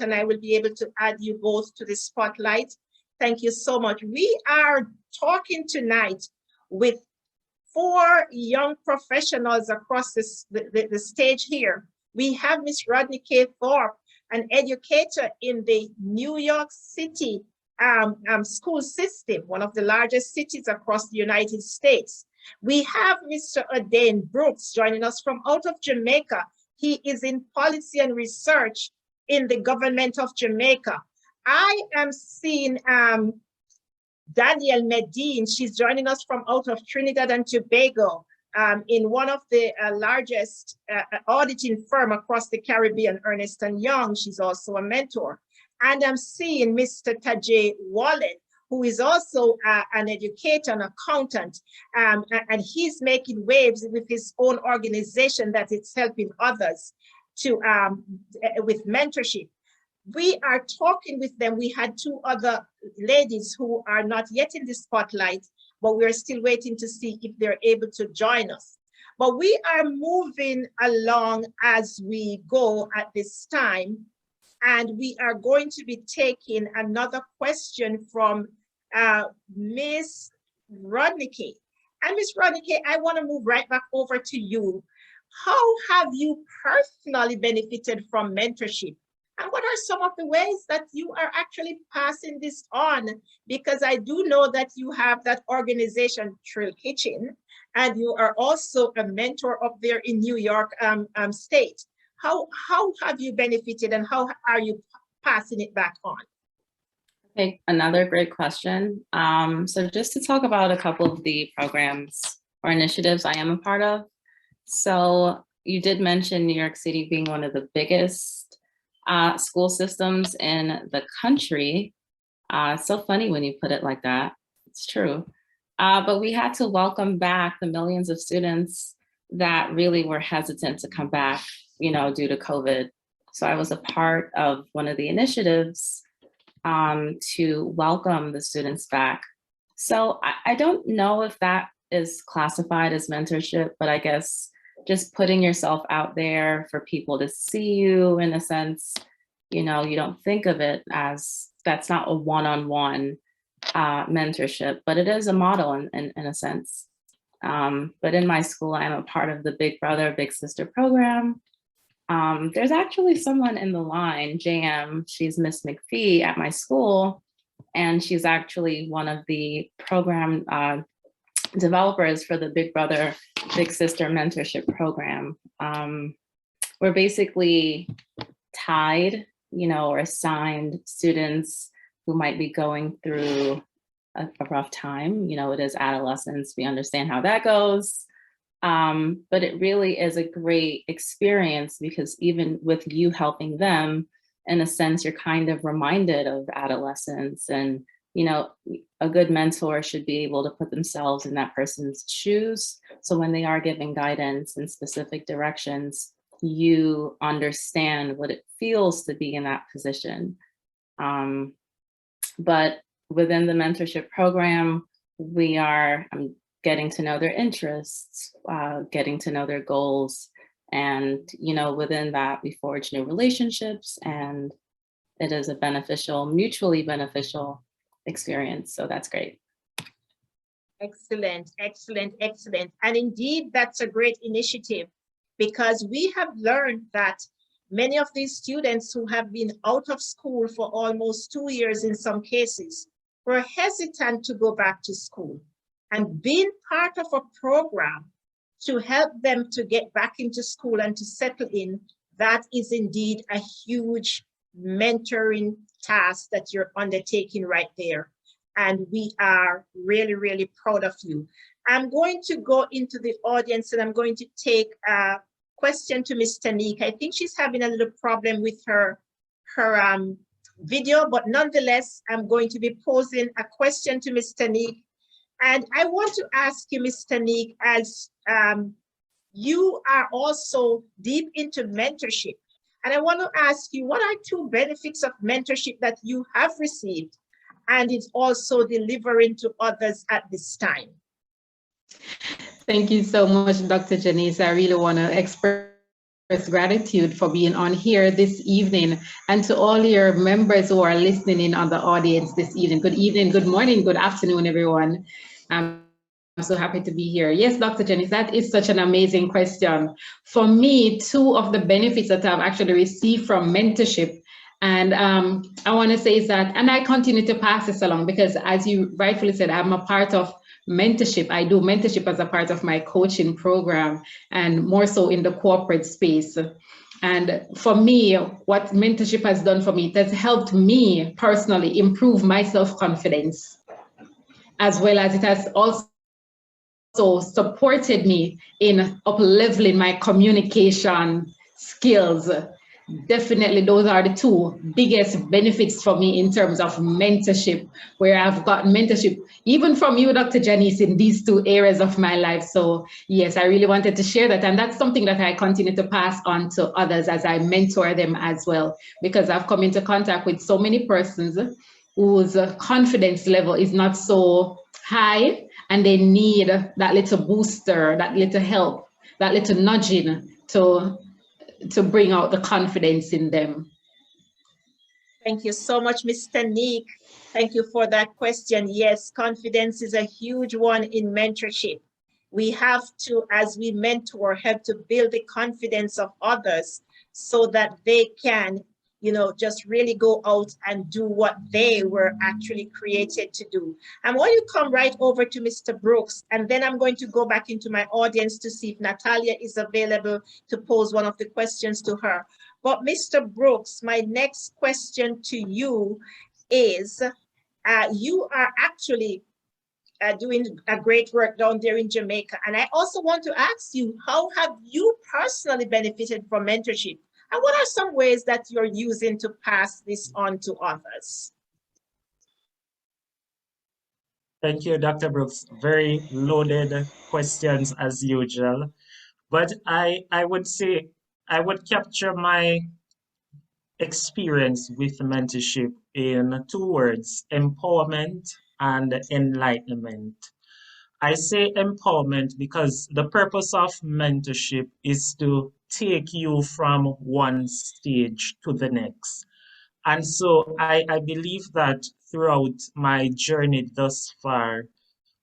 and I will be able to add you both to the spotlight. Thank you so much. We are talking tonight with 4 young professionals across the stage here. We have Miss Rodney K. Thorpe, an educator in the New York City school system, one of the largest cities across the United States. We have Mr. Adain Brooks joining us from out of Jamaica. He is in policy and research in the government of Jamaica. I am seeing Danielle Medine. She's joining us from out of Trinidad and Tobago in one of the largest auditing firm across the Caribbean, Ernst & Young. She's also a mentor. And I'm seeing Mr. Tajay Wallen, who is also an educator, an accountant, and he's making waves with his own organization that is helping others to with mentorship. We are talking with them. We had 2 other ladies who are not yet in the spotlight, but we're still waiting to see if they're able to join us. But we are moving along as we go at this time. And we are going to be taking another question from Ms. Rodney. And Ms. Rodney, I want to move right back over to you. How have you personally benefited from mentorship? And what are some of the ways that you are actually passing this on? Because I do know that you have that organization, Trill Kitchen, and you are also a mentor up there in New York State. How have you benefited and how are you passing it back on? Okay, another great question. So just to talk about a couple of the programs or initiatives I am a part of. So you did mention New York City being one of the biggest school systems in the country. It's so funny when you put it like that. It's true. But we had to welcome back the millions of students that really were hesitant to come back, you know, due to COVID. So I was a part of one of the initiatives to welcome the students back. So I don't know if that is classified as mentorship, but I guess just putting yourself out there for people to see you in a sense, you know, you don't think of it as, that's not a one-on-one mentorship, but it is a model in a sense. But in my school, I'm a part of the Big Brother, Big Sister program. There's actually someone in the line, JM, she's Miss McPhee at my school, and she's actually one of the program developers for the Big Brother, Big Sister mentorship program. We're basically tied, you know, or assigned students who might be going through a rough time. You know, it is adolescence, we understand how that goes. But it really is a great experience because even with you helping them, in a sense, you're kind of reminded of adolescence. And, you know, a good mentor should be able to put themselves in that person's shoes. So when they are giving guidance in specific directions, you understand what it feels to be in that position. But within the mentorship program, I'm getting to know their interests, getting to know their goals. And, you know, within that, we forge new relationships, and it is a beneficial, mutually beneficial experience. So that's great. Excellent, excellent, excellent. And indeed, that's a great initiative because we have learned that many of these students who have been out of school for almost 2 years in some cases were hesitant to go back to school. And being part of a program to help them to get back into school and to settle in, that is indeed a huge mentoring task that you're undertaking right there. And we are really, really proud of you. I'm going to go into the audience and I'm going to take a question to Ms. Tanique. I think she's having a little problem with her video, but nonetheless, I'm going to be posing a question to Ms. Tanique. And I want to ask you, Ms. Tanique, as you are also deep into mentorship, and I want to ask you, what are 2 benefits of mentorship that you have received and is also delivering to others at this time? Thank you so much, Dr. Janice. I really want to express gratitude for being on here this evening, and to all your members who are listening in on the audience this evening, good morning, good afternoon, everyone. I'm so happy to be here. Yes, Dr. Janice, that is such an amazing question. For me, two of the benefits that I've actually received from mentorship, and I want to say is that, and I continue to pass this along because, as you rightfully said, I'm a part of mentorship. I do mentorship as a part of my coaching program, and more so in the corporate space. And for me, what mentorship has done for me, it has helped me personally improve my self-confidence, as well as it has also supported me in up-leveling my communication skills. Definitely, those are the two biggest benefits for me in terms of mentorship, where I've gotten mentorship even from you, Dr. Janice, in these two areas of my life. So yes, I really wanted to share that. And that's something that I continue to pass on to others as I mentor them as well, because I've come into contact with so many persons whose confidence level is not so high, and they need that little booster, that little help, that little nudging to bring out the confidence in them. Thank you so much, Mr. Neek. Thank you for that question. Yes, confidence is a huge one in mentorship. We have to, as we mentor, help to build the confidence of others so that they can, just really go out and do what they were actually created to do. I want you to come right over to Mr. Brooks, and then I'm going to go back into my audience to see if Natalia is available to pose one of the questions to her. But Mr. Brooks, my next question to you is, you are actually doing a great work down there in Jamaica. And I also want to ask you, how have you personally benefited from mentorship? And what are some ways that you're using to pass this on to others? Thank you, Dr. Brooks. Very loaded questions as usual. But I would say I would capture my experience with mentorship in two words: empowerment and enlightenment. I say empowerment because the purpose of mentorship is to take you from one stage to the next. And so I believe that throughout my journey thus far,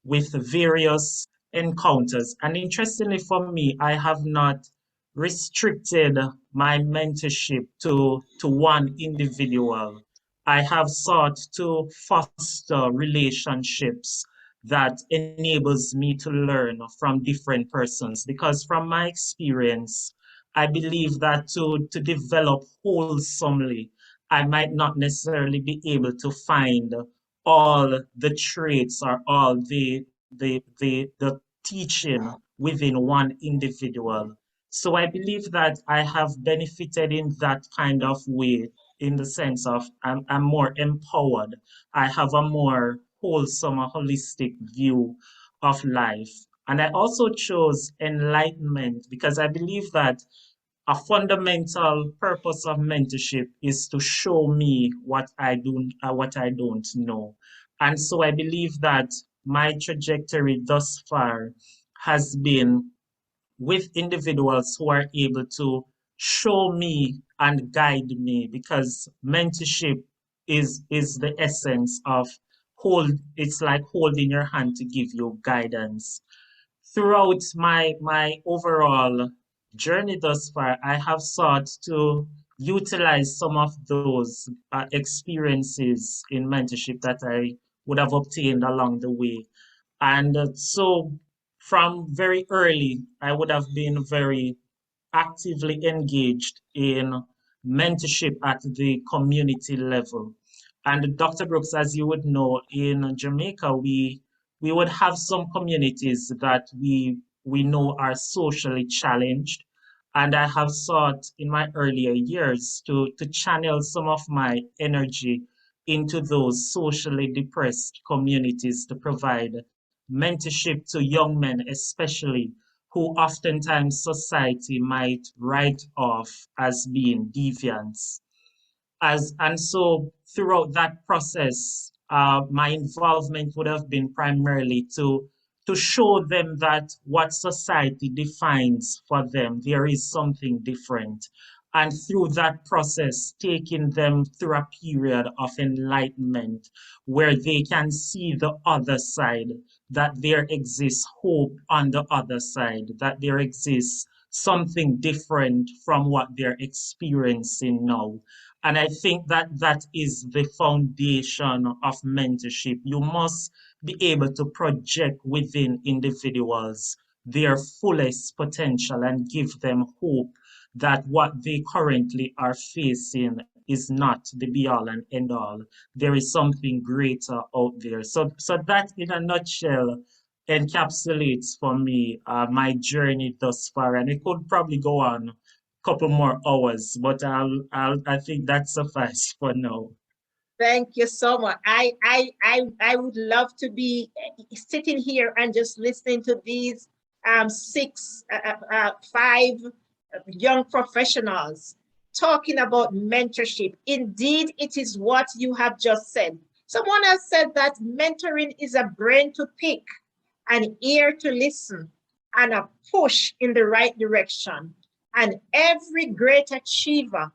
with various encounters. And interestingly for me, I have not restricted my mentorship to one individual. I have sought to foster relationships that enables me to learn from different persons, because from my experience, I believe that to develop wholesomely, I might not necessarily be able to find all the traits or all the teaching within one individual. So I believe that I have benefited in that kind of way, in the sense of I'm more empowered. I have a more wholesome, a holistic view of life. And I also chose enlightenment because I believe that a fundamental purpose of mentorship is to show me what I don't know. And so I believe that my trajectory thus far has been with individuals who are able to show me and guide me, because mentorship is the essence of it's like holding your hand to give you guidance. Throughout my overall journey thus far, I have sought to utilize some of those experiences in mentorship that I would have obtained along the way. And so from very early, I would have been very actively engaged in mentorship at the community level. And Dr. Brooks, as you would know, in Jamaica, we would have some communities that we know are socially challenged. And I have sought in my earlier years to channel some of my energy into those socially depressed communities to provide mentorship to young men, especially who oftentimes society might write off as being deviants. And so throughout that process, my involvement would have been primarily to show them that what society defines for them, there is something different. And through that process, taking them through a period of enlightenment where they can see the other side, that there exists hope on the other side, that there exists something different from what they're experiencing now. And I think that that is the foundation of mentorship. You must be able to project within individuals their fullest potential and give them hope that what they currently are facing is not the be all and end all. There is something greater out there. So that in a nutshell encapsulates for me my journey thus far. And it could probably go on a couple more hours, but I think that suffices for now. Thank you so much. I would love to be sitting here and just listening to these five young professionals talking about mentorship. Indeed, it is what you have just said. Someone else said that mentoring is a brain to pick, an ear to listen, and a push in the right direction. And every great achiever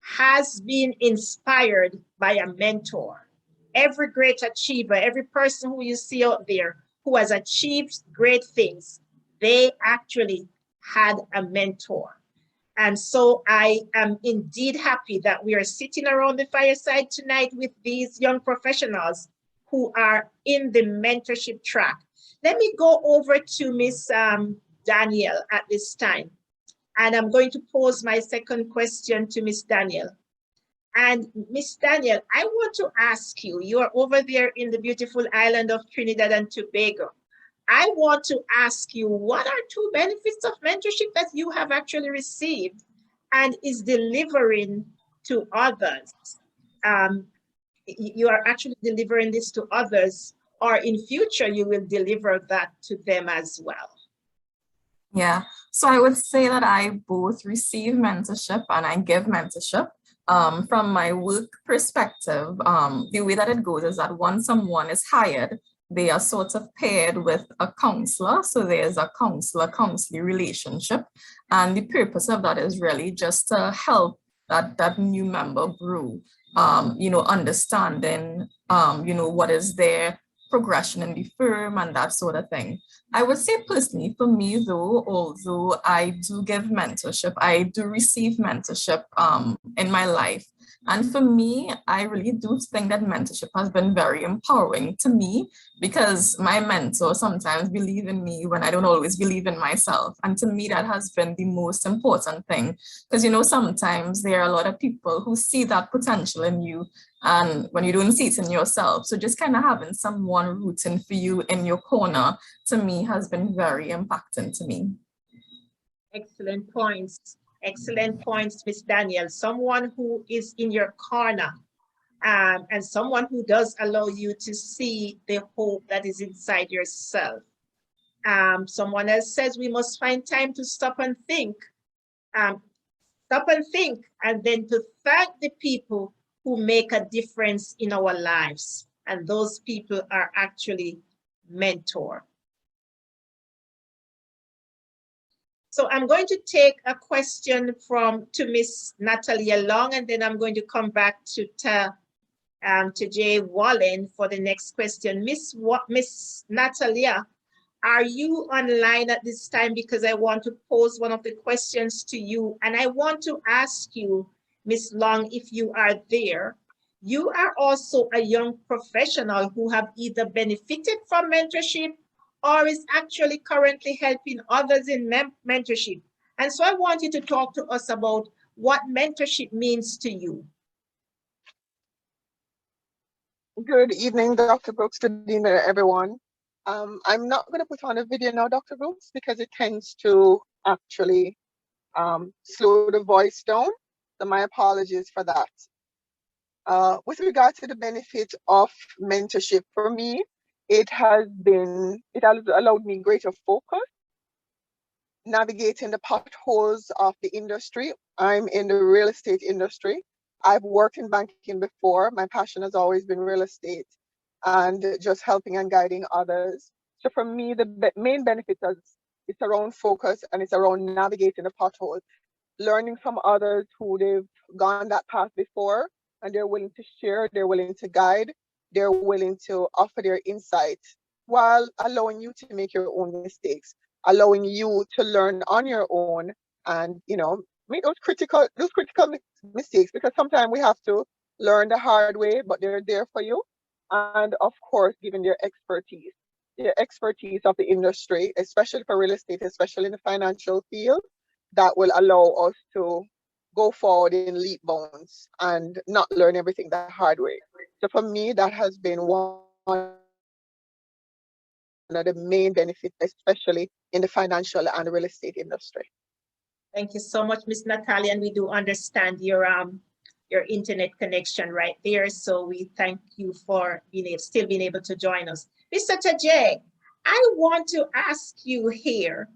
has been inspired by a mentor. Every great achiever, every person who you see out there who has achieved great things, they actually had a mentor. And so I am indeed happy that we are sitting around the fireside tonight with these young professionals who are in the mentorship track. Let me go over to Miss Danielle at this time. And I'm going to pose my second question to Miss Danielle. And Miss Danielle, I want to ask you, you are over there in the beautiful island of Trinidad and Tobago. I want to ask you, what are two benefits of mentorship that you have actually received and is delivering to others? You are actually delivering this to others, or in future, you will deliver that to them as well. Yeah, so I would say that I both receive mentorship and I give mentorship. From my work perspective, the way that it goes is that once someone is hired, they are sort of paired with a counselor. So there's a counselor-counselee relationship. And the purpose of that is really just to help that new member grow, understanding, what is their progression in the firm and that sort of thing. I would say personally, for me though, although I do give mentorship, I do receive mentorship in my life. And for me, I really do think that mentorship has been very empowering to me because my mentor sometimes believes in me when I don't always believe in myself. And to me, that has been the most important thing. Because, sometimes there are a lot of people who see that potential in you and when you don't see it in yourself. So just kind of having someone rooting for you in your corner, to me, has been very impacting to me. Excellent points. Excellent points, Miss Danielle. Someone who is in your corner and someone who does allow you to see the hope that is inside yourself. Someone else says we must find time to stop and think. And then to thank the people who make a difference in our lives. And those people are actually mentor. So I'm going to take a question to Miss Natalia Long, and then I'm going to come back to Jay Wallen for the next question. Miss Natalia, are you online at this time? Because I want to pose one of the questions to you, and I want to ask you, Miss Long, if you are there. You are also a young professional who have either benefited from mentorship or is actually currently helping others in mentorship. And so I want you to talk to us about what mentorship means to you. Good evening, Dr. Brooks. Good evening, everyone. I'm not going to put on a video now, Dr. Brooks, because it tends to actually slow the voice down. So my apologies for that. With regard to the benefit of mentorship, for me, it has allowed me greater focus, navigating the potholes of the industry. I'm in the real estate industry. I've worked in banking before. My passion has always been real estate and just helping and guiding others. So for me, the main benefit is it's around focus and it's around navigating the potholes, learning from others who they've gone that path before, and they're willing to share, they're willing to guide, they're willing to offer their insights while allowing you to make your own mistakes, allowing you to learn on your own and, you know, make those critical mistakes, because sometimes we have to learn the hard way, but they're there for you. And of course, given their expertise of the industry, especially for real estate, especially in the financial field, that will allow us to go forward in leap bounds and not learn everything the hard way. So for me, that has been one of the main benefits, especially in the financial and real estate industry. Thank you so much, Ms. Natalia, and we do understand your internet connection right there. So we thank you for still being able to join us. Mr. Tajay, I want to ask you here,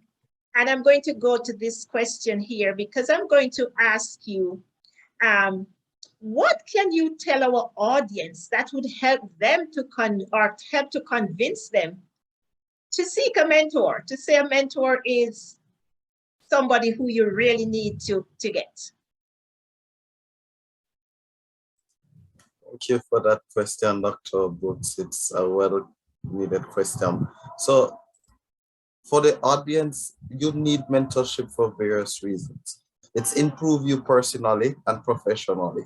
and I'm going to go to this question here because I'm going to ask you, what can you tell our audience that would help them to help to convince them to seek a mentor, to say a mentor is somebody who you really need to get? Thank you for that question, Dr. Brooks. It's a well-needed question. So for the audience, you need mentorship for various reasons. It's improve you personally and professionally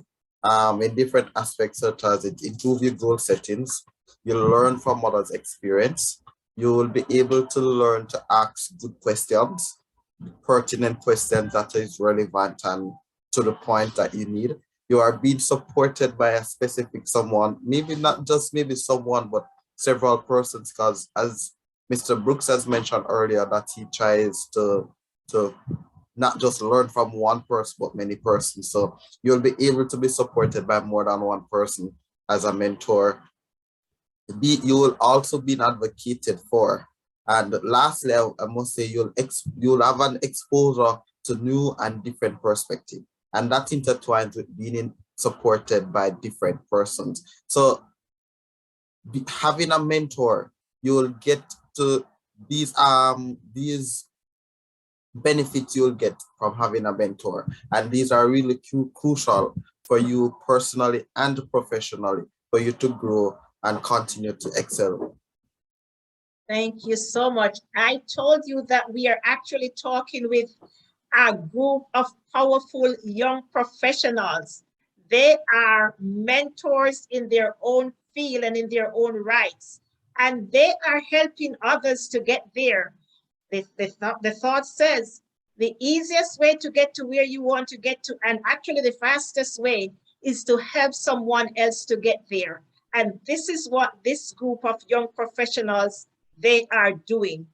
in different aspects, such as it improve your goal settings. You'll learn from others' experience. You will be able to learn to ask good questions, pertinent questions that is relevant and to the point that you need. You are being supported by a specific someone, maybe not just maybe someone, but several persons, because as Mr. Brooks has mentioned earlier, that he tries to not just learn from one person, but many persons. So you'll be able to be supported by more than one person as a mentor. You will also be advocated for. And lastly, I must say you'll have an exposure to new and different perspectives. And that intertwines with being supported by different persons. So having a mentor, you will get to these benefits you'll get from having a mentor. And these are really crucial for you personally and professionally, for you to grow and continue to excel. Thank you so much. I told you that we are actually talking with a group of powerful young professionals. They are mentors in their own field and in their own rights, and they are helping others to get there. The thought says the easiest way to get to where you want to get to, and actually the fastest way, is to help someone else to get there. And this is what this group of young professionals, they are doing.